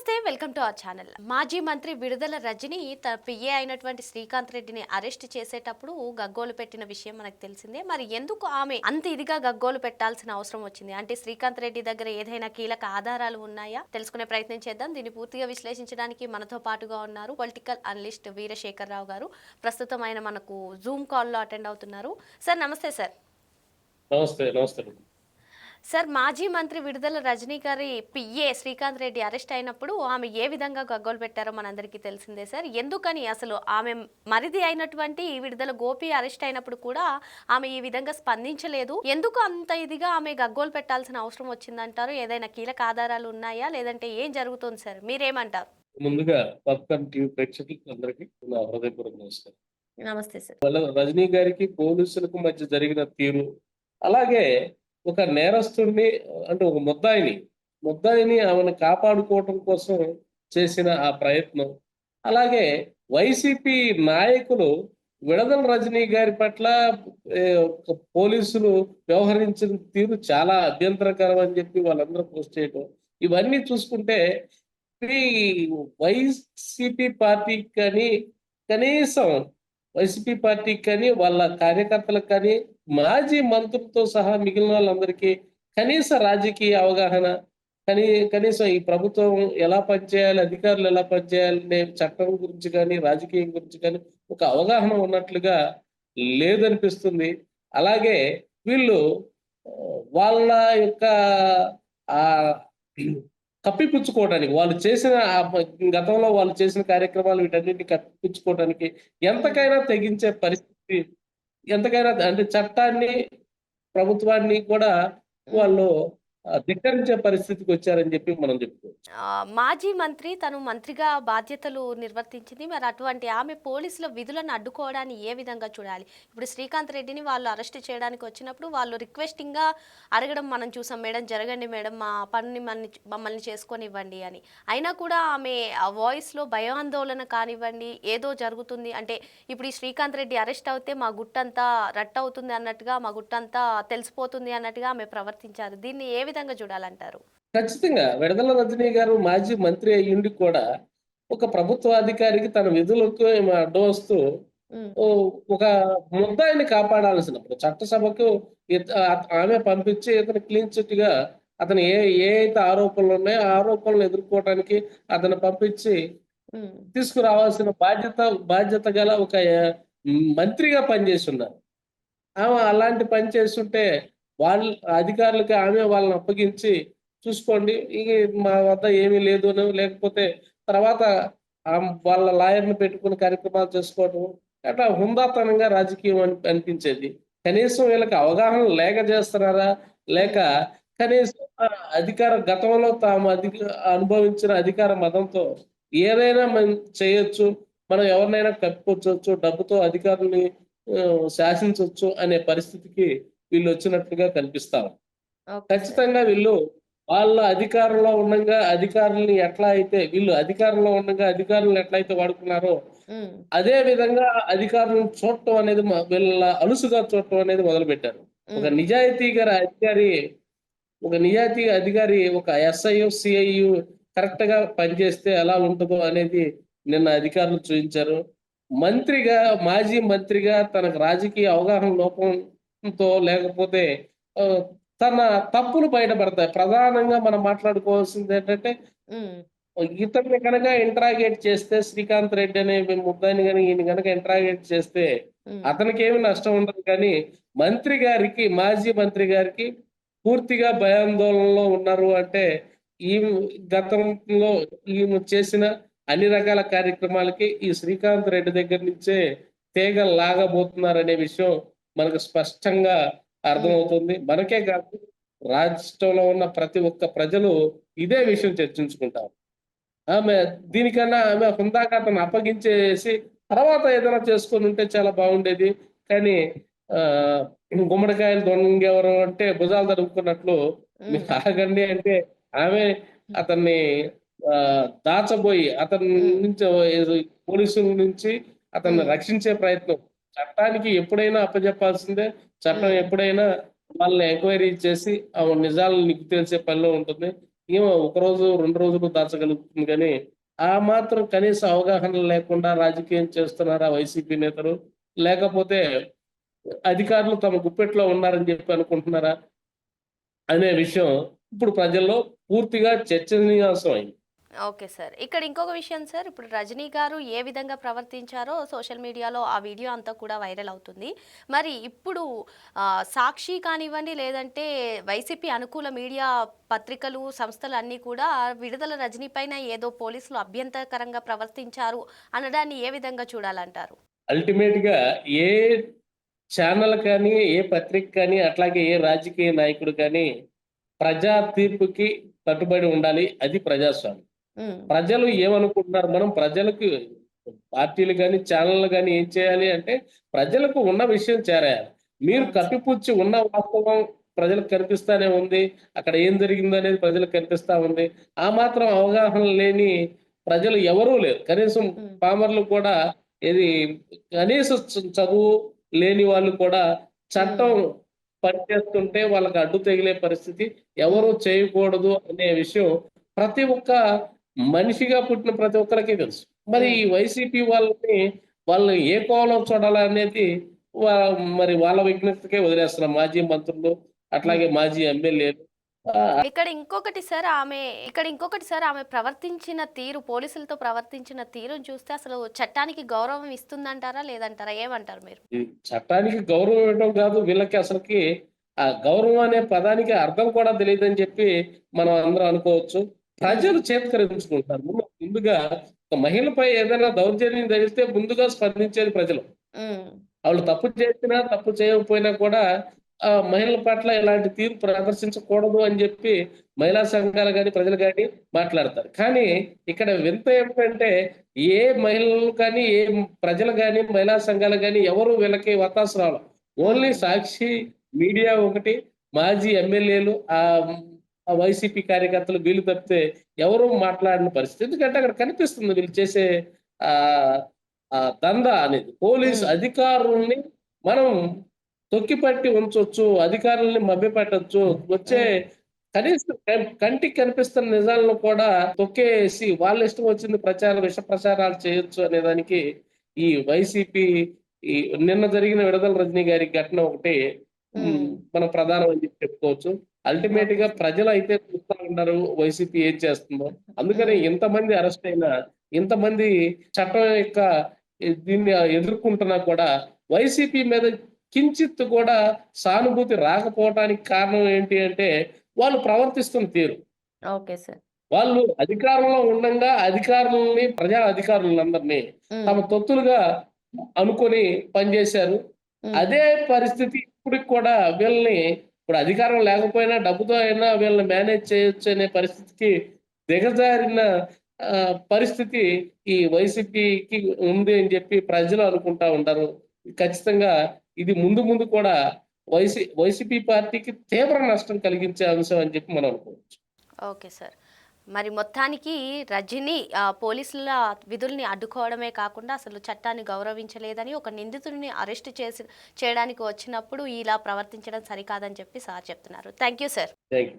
నమస్తే, welcome to our channel. మాజీ మంత్రి విడుదల రజని తన పిఏ అయినటువంటి శ్రీకాంత్ రెడ్డిని అరెస్ట్ చేసేటప్పుడు గగ్గోలు పెట్టిన విషయం మనకు తెలిసిందే. మరి ఎందుకు ఆమె అంత ఇదిగా గగ్గోలు పెట్టాల్సిన అవసరం వచ్చింది? అంటే శ్రీకాంత్ రెడ్డి దగ్గర ఏదైనా కీలక ఆధారాలు ఉన్నాయా? తెలుసుకునే ప్రయత్నం చేద్దాం. దీన్ని పూర్తిగా విశ్లేషించడానికి మనతో పాటుగా ఉన్నారు పొలిటికల్ అనలిస్ట్ వీరశేఖర్ రావు గారు. ప్రస్తుతం ఆయన మనకు జూమ్ కాల్లో అటెండ్ అవుతున్నారు. సార్ నమస్తే సార్. నమస్తే. నమస్తే. సార్, మాజీ మంత్రి విడుదల రజనీ గారి పిఏ శ్రీకాంత్ రెడ్డి అరెస్ట్ అయినప్పుడు ఆమె ఏ విధంగా గగ్గోలు పెట్టారో మనందరికీ తెలిసిందే సార్. ఎందుకని అసలు ఆమె మరిది అయినటువంటి విడుదల గోపి అరెస్ట్ అయినప్పుడు కూడా ఆమె ఈ విధంగా స్పందించలేదు? ఎందుకు అంత ఇదిగా ఆమె గగ్గోలు పెట్టాల్సిన అవసరం వచ్చిందంటారు? ఏదైనా కీలక ఆధారాలు ఉన్నాయా, లేదంటే ఏం జరుగుతుంది సార్? మీరేమంటారు? ముందుగా పాప్కార్న్ టీవీ ప్రేక్షకులందరికీ నా హృదయపూర్వక నమస్కారం. నమస్తే సార్. రజనీ గారికి పోలీసులకు మధ్య జరిగిన తీరు, అలాగే ఒక నేరస్తుడిని అంటే ఒక ముద్దాయిని ఆమెను కాపాడుకోవటం కోసం చేసిన ఆ ప్రయత్నం, అలాగే వైసీపీ నాయకులు విడదల రజనీ గారి పట్ల పోలీసులు వ్యవహరించిన తీరు చాలా అభ్యంతరకరం అని చెప్పి వాళ్ళందరూ పోస్ట్ చేయడం, ఇవన్నీ చూసుకుంటే ఈ వైసీపీ పార్టీకి కానీ, కనీసం వైసీపీ పార్టీకి కానీ, వాళ్ళ కార్యకర్తలకు కానీ, మాజీ మంత్రులతో సహా మిగిలిన వాళ్ళందరికీ కనీస రాజకీయ అవగాహన, కనీసం ఈ ప్రభుత్వం ఎలా పనిచేయాలి, అధికారులు ఎలా పనిచేయాలనే చట్టం గురించి కానీ, రాజకీయం గురించి కానీ ఒక అవగాహన ఉన్నట్లుగా లేదనిపిస్తుంది. అలాగే వీళ్ళు వాళ్ళ యొక్క ఆహ్, కప్పిపుచ్చుకోవడానికి గతంలో వాళ్ళు చేసిన కార్యక్రమాలు వీటన్నిటిని కప్పిపుచ్చుకోవడానికి ఎంతకైనా తెగించే పరిస్థితి, ఎంతకైనా అంటే చట్టాన్ని, ప్రభుత్వాన్ని కూడా వాళ్ళు ధిక్కరించే పరిస్థితికి వచ్చారని చెప్పి మనం చెప్పుకోవచ్చు. మాజీ మంత్రి తను మంత్రిగా బాధ్యతలు నిర్వర్తించింది. మరి అటువంటి ఆమె పోలీసుల విధులను అడ్డుకోవడాన్ని ఏ విధంగా చూడాలి? ఇప్పుడు శ్రీకాంత్ రెడ్డిని వాళ్ళు అరెస్ట్ చేయడానికి వచ్చినప్పుడు వాళ్ళు రిక్వెస్టింగ్‌గా అడగడం మనం చూసాం. మేడం జరగండి మేడం, మా పనిని మమ్మల్ని చేసుకొనివ్వండి అని. అయినా కూడా ఆమె ఆ వాయిస్‌లో భయాందోళన కానివ్వండి, ఏదో జరుగుతుంది అంటే ఇప్పుడు ఈ శ్రీకాంత్ రెడ్డి అరెస్ట్ అవుతే మా గుట్టంతా రట్టవుతుంది అన్నట్టుగా, మా గుట్టంతా తెలిసిపోతుంది అన్నట్టుగా ఆమె ప్రవర్తించారు. దీన్ని ఏ విధంగా చూడాలంటారు? ఖచ్చితంగా విడదల రజనీ గారు మాజీ మంత్రి అయ్యుండి కూడా ఒక ప్రభుత్వ అధికారికి తన విధులకు ఏమో అడ్డం వస్తూ హ్మ్. ఒక ముద్దాయిని కాపాడాల్సినప్పుడు చట్టసభకు ఆమె పంపించి ఇతను క్లీన్ చిట్‌గా అతను ఏ అయితే ఆరోపణలు ఉన్నాయో ఆ ఆరోపణలు ఎదుర్కోవటానికి అతను పంపించి హ్మ్. తీసుకురావాల్సిన బాధ్యత గల ఒక మంత్రిగా పనిచేస్తున్నారు. ఆమె అలాంటి పని చేస్తుంటే వాళ్ళు అధికారులకి ఆమె వాళ్ళని అప్పగించి చూసుకోండి. మా వద్ద ఏమీ లేదు అనో, లేకపోతే తర్వాత వాళ్ళ లాయర్‌ని పెట్టుకొని కార్యక్రమాలు చేసుకోవడం. అట్లా హుందాతనంగా రాజకీయం అనిపించేది. కనీసం వీళ్ళకి అవగాహన లేక చేస్తున్నారా? లేక హ్మ్. కనీసం గతంలో తాము అనుభవించిన అధికార మదంతో ఏదైనా మనం చేయొచ్చు. మనం ఎవరినైనా కప్పిపుచ్చొచ్చు. డబ్బుతో అధికారుల్ని శాసించొచ్చు అనే పరిస్థితికి వీళ్ళొచ్చినట్లుగా కనిపిస్తా ఉంది. Okay sir. ఖచ్చితంగా వీళ్ళు వాళ్ళ అధికారంలో ఉండంగా అధికారులను ఎట్లయితే వాడుకున్నారో, హ్మ్. అదే విధంగా అధికారులను చూడటం అనేది వీళ్ళ అలుసుగా చూడటం అనేది మొదలుపెట్టారు. ఒక హ్మ్. నిజాయితీ గల అధికారి ఒక నిజాయితీ అధికారి ఒక ఎస్ఐయో, సిఐయో కరెక్ట్‌గా పనిచేస్తే ఎలా ఉంటదో అనేది నిన్న అధికారులు చూయించారు. మంత్రిగా మాజీ మంత్రిగా తనకు రాజకీయ అవగాహన లోపంతో లేకపోతే ఆహ్, తన తప్పులు బయటపడతాయి. ప్రధానంగా మనం మాట్లాడుకోవాల్సిందేంటంటే హ్మ్. ఇతన్ని గనక ఇంటరాగేట్ చేస్తే శ్రీకాంత్ రెడ్డి అనే ముద్దాయిని గాని ఈయన గనక ఇంటరాగేట్ చేస్తే హ్మ్. అతనికేమి నష్టం ఉండదు కానీ మాజీ మంత్రి గారికి పూర్తిగా భయాందోళనలో ఉన్నారు అంటే ఈమె గతంలో ఈమె చేసిన అన్ని రకాల కార్యక్రమాలకి ఈ శ్రీకాంత్ రెడ్డి దగ్గర నుంచే తీగలు లాగబోతున్నారనే విషయం మనకు స్పష్టంగా హ్మ్. అర్థమవుతుంది. మనకే కాదు, రాష్ట్రంలో ఉన్న ప్రతి ఒక్క ప్రజలు ఇదే హ్మ్. విషయం చర్చించుకుంటారు. ఆమె హుందాగా అతన్ని అప్పగించేసి తర్వాత ఏదైనా చేసుకొనుంటే చాలా బాగుండేది. కానీ ఆహ్, గుమ్మడికాయలు దొంగెవరు అంటే భుజాలు తడుముకున్నట్లు మీరు హ్మ్. ఆగండి అంటే ఆమె అతన్ని దాచబోయి అతని హ్మ్. నుంచి ఏదో పోలీసుల నుంచి అతన్ని హ్మ్. రక్షించే ప్రయత్నం. చట్టానికి ఎప్పుడైనా అప్పజెప్పాల్సిందే. చట్టం హ్మ్. ఎప్పుడైనా వాళ్ళని ఎంక్వైరీ చేసి నిజాలను నిగ్గు తేల్చే పనిలో ఉంటుంది. ఏమో ఒక రోజు 2 రోజులు దాచగలుగుతుంది గానీ, ఆ మాత్రం కనీస అవగాహన లేకుండా రాజకీయం చేస్తున్నారా వైసీపీ నేతలు? లేకపోతే అధికారులు తమ గుప్పెట్లో ఉన్నారని చెప్పి అనుకుంటున్నారా? అనే విషయం ఇప్పుడు ప్రజల్లో పూర్తిగా చర్చనీయాంశం అయింది. Okay sir. ఇక్కడ ఇంకొక విషయం సార్. ఇప్పుడు రజనీ గారు ఏ విధంగా ప్రవర్తించారో సోషల్ మీడియాలో ఆ వీడియో అంతా కూడా వైరల్ అవుతుంది. మరి ఇప్పుడు సాక్షి కానివ్వండి, లేదంటే వైసీపీ అనుకూల మీడియా పత్రికలు, సంస్థలు అన్నీ కూడా విడుదల రజనీ పైన ఏదో పోలీసులు అభ్యంతరకరంగా ప్రవర్తించారు అనడాన్ని ఏ విధంగా చూడాలంటారు? అల్టిమేట్‌గా ఏ ఛానల్ కానీ, ఏ పత్రిక కానీ, అట్లాగే ఏ రాజకీయ నాయకుడు కానీ ప్రజా తీర్పుకి కట్టుబడి ఉండాలి. అది ప్రజాస్వామ్యం. హ్మ్. ప్రజలు ఏమనుకుంటున్నారు? మనం ప్రజలకు పార్టీలు గాని, ఛానెల్‌లు గాని ఏం చేయాలి అంటే, ప్రజలకు ఉన్న విషయం చేరేయాలి. మీరు అవును సార్. కప్పిపుచ్చి ఉన్న వాస్తవం ప్రజలకు కనిపిస్తానే ఉంది. అక్కడ ఏం జరిగిందనేది ప్రజలకు కనిపిస్తా ఉంది. ఆ మాత్రం అవగాహన లేని ప్రజలు ఎవరూ లేరు. కనీసం హ్మ్. పామర్లు కూడా ఏది కనీస చదువు లేని వాళ్ళు కూడా హ్మ్. చట్టం పనిచేస్తుంటే వాళ్ళకి అడ్డు తగిలే పరిస్థితి ఎవరు హ్మ్. చేయకూడదు అనే విషయం ప్రతి ఒక్క మనిషిగా పుట్టిన ప్రతి ఒక్కరికి తెలుసు. మరి ఈ హ్మ్. వైసీపీ వాళ్ళని వాళ్ళు ఏ కోవలో చూడాలనేది వా మరి వాళ్ళ విజ్ఞతకే వదిలేస్తున్నాం. మాజీ మంత్రులు, అట్లాగే హ్మ్. మాజీ ఎమ్మెల్యేలు. ఆహ్, ఇక్కడ ఇంకొకటి సార్, ఆమె ప్రవర్తించిన తీరు, పోలీసులతో ప్రవర్తించిన తీరును చూస్తే అసలు చట్టానికి గౌరవం ఇస్తుందంటారా? లేదంటారా? ఏమంటారు మీరు? ఈ చట్టానికి గౌరవం ఇవ్వటం కాదు, వీళ్ళకి అసలకి ఆ గౌరవం అనే పదానికి అర్థం కూడా తెలీదని చెప్పి మనం అందరం అనుకోవచ్చు. హ్మ్. ప్రజలు చేత్కరించుకుంటారు. ముందుగా ఒక మహిళపై ఏదైనా దౌర్జన్యం జరిగితే ముందుగా స్పందించేది ప్రజలు. హ్మ్. ఆళ్ళు తప్పు చేసినా, తప్పు చేయకపోయినా కూడా మహిళల పట్ల ఇలాంటి తీరు ప్రదర్శించకూడదు అని జెప్పి మహిళా సంఘాలు గాని, ప్రజలు గాని మాట్లాడతారు. కానీ హ్మ్. ఇక్కడ వింత ఏమిటంటే ఏ మహిళలు కానీ, ఏ ప్రజలు గాని, మహిళా సంఘాలు గాని ఎవరు వీళ్ళకి వత్తాసు రావడం. ఓన్లీ హ్మ్. సాక్షి మీడియా ఒకటి, మాజీ ఎమ్మెల్యేలు ఆ వైసీపీ కార్యకర్తలు వీళ్ళు తప్పితే ఎవరు మాట్లాడని పరిస్థితి. ఎందుకంటే అక్కడ కనిపిస్తుంది వీళ్ళు చేసే ఆహ్, దందా అనేది. పోలీస్ హ్మ్. అధికారుల్ని మనం తొక్కిపట్టి ఉంచొచ్చు. అధికారుల్ని మభ్యపెట్టొచ్చు. వచ్చే హ్మ్. కనీసం కంటికి కనిపిస్తున్న నిజాలను కూడా తొక్కేసి వాళ్ళిష్టం వచ్చింది విష ప్రచారాలు చేయొచ్చు అనే దానికి ఈ వైసీపీ ఈ నిన్న జరిగిన విడుదల రజనీ గారి ఘటన ఒకటి హ్మ్. మనం ప్రధానం అని చెప్పి చెప్పుకోవచ్చు. ఓకే అల్టిమేట్‌గా సార్. ప్రజలైతే చూస్తా ఉన్నారు వైసీపీ ఏం చేస్తుందో. అందుకనే హ్మ్. ఇంతమంది అరెస్ట్ అయినా, ఇంతమంది చట్టం యొక్క దీన్ని ఎదుర్కొంటున్నా కూడా వైసీపీ మీద కించిత్తు కూడా సానుభూతి రాకపోవటానికి కారణం ఏంటి అంటే, వాళ్ళు ప్రవర్తిస్తున్న తీరు. Okay sir. వాళ్ళు అధికారంలో ఉండంగా అధికారులని, ప్రజా అధికారులందరిని తమ హ్మ్. తొత్తులుగా అనుకోని పనిజేశారు. హ్మ్. అదే పరిస్థితి ఇప్పటికి కూడా వీళ్ళని ఇప్పుడు అధికారం లేకపోయినా డబ్బుతో అయినా వీళ్ళని మేనేజ్ చేయొచ్చనే పరిస్థితికి దిగజారిన పరిస్థితి ఈ వైసీపీకి ఉంది అని జెప్పి ప్రజలు అనుకుంటా ఉంటారు. ఖచ్చితంగా ఇది ముందు ముందు కూడా వైసీపీ పార్టీకి తీవ్ర నష్టం కలిగించే అంశం అని జెప్పి మనం అనుకోవచ్చు. Okay sir. మరి మొత్తానికి రజని పోలీసుల విధుల్ని అడ్డుకోవడమే కాకుండా అసలు చట్టాన్ని గౌరవించలేదని, ఒక నిందితుడిని అరెస్ట్ చేయడానికి వచ్చినప్పుడు ఇలా ప్రవర్తించడం సరికాదని చెప్పి సార్ చెప్తున్నారు. Thank you sir. Thank you.